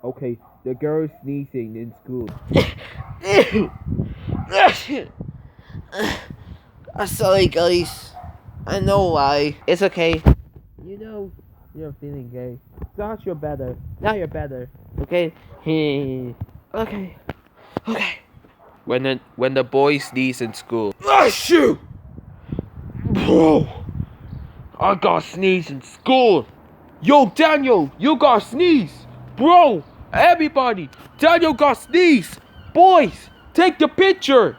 Okay, the girl is sneezing in school. Sorry, guys. I know why. It's okay. You know, you're feeling gay. Thought you're better. Now you're better. Okay? Okay. Okay. When the boy sneezes in school. Ah, shoot! Bro! I got sneeze in school! Yo, Daniel, you got sneeze! Bro! Everybody! Daniel got sneeze! Boys! Take the picture!